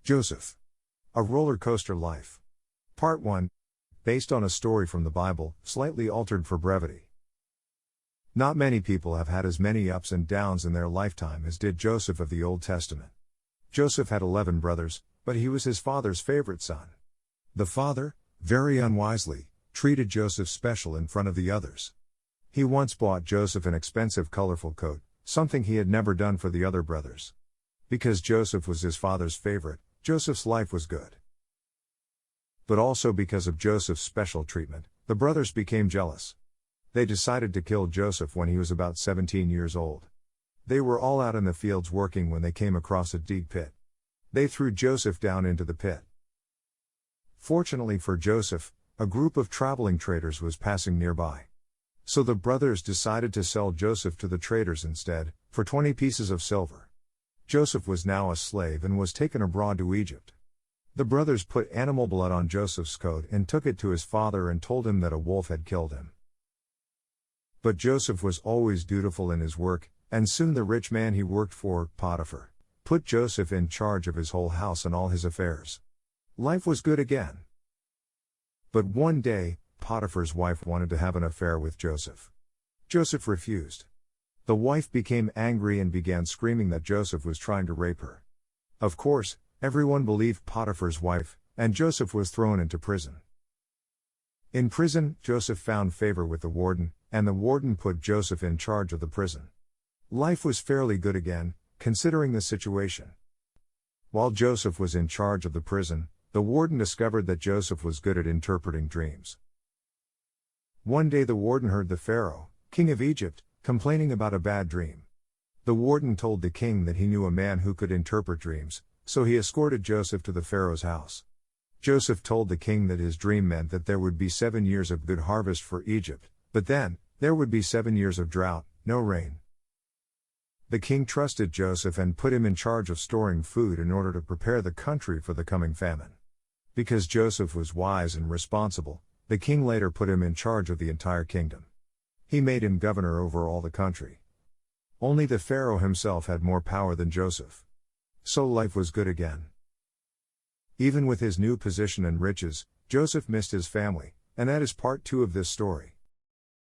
Joseph. A Roller Coaster Life. Part 1. Based on a story from the Bible, slightly altered for brevity. Not many people have had as many ups and downs in their lifetime as did Joseph of the Old Testament. Joseph had 11 brothers, but he was his father's favorite son. The father, very unwisely, treated Joseph special in front of the others. He once bought Joseph an expensive colorful coat, something he had never done for the other brothers. Because Joseph was his father's favorite, Joseph's life was good. But also because of Joseph's special treatment, the brothers became jealous. They decided to kill Joseph when he was about 17 years old. They were all out in the fields working when they came across a deep pit. They threw Joseph down into the pit. Fortunately for Joseph, a group of traveling traders was passing nearby. So the brothers decided to sell Joseph to the traders instead, for 20 pieces of silver. Joseph was now a slave and was taken abroad to Egypt. The brothers put animal blood on Joseph's coat and took it to his father and told him that a wolf had killed him. But Joseph was always dutiful in his work, and soon the rich man he worked for, Potiphar, put Joseph in charge of his whole house and all his affairs. Life was good again. But one day, Potiphar's wife wanted to have an affair with Joseph. Joseph refused. The wife became angry and began screaming that Joseph was trying to rape her. Of course, everyone believed Potiphar's wife, and Joseph was thrown into prison. In prison, Joseph found favor with the warden, and the warden put Joseph in charge of the prison. Life was fairly good again, considering the situation. While Joseph was in charge of the prison, the warden discovered that Joseph was good at interpreting dreams. One day the warden heard the Pharaoh, king of Egypt, complaining about a bad dream. The warden told the king that he knew a man who could interpret dreams, so he escorted Joseph to the Pharaoh's house. Joseph told the king that his dream meant that there would be 7 years of good harvest for Egypt, but then, there would be 7 years of drought, no rain. The king trusted Joseph and put him in charge of storing food in order to prepare the country for the coming famine. Because Joseph was wise and responsible, the king later put him in charge of the entire kingdom. He made him governor over all the country. Only the Pharaoh himself had more power than Joseph. So life was good again. Even with his new position and riches, Joseph missed his family, and that is part 2 of this story.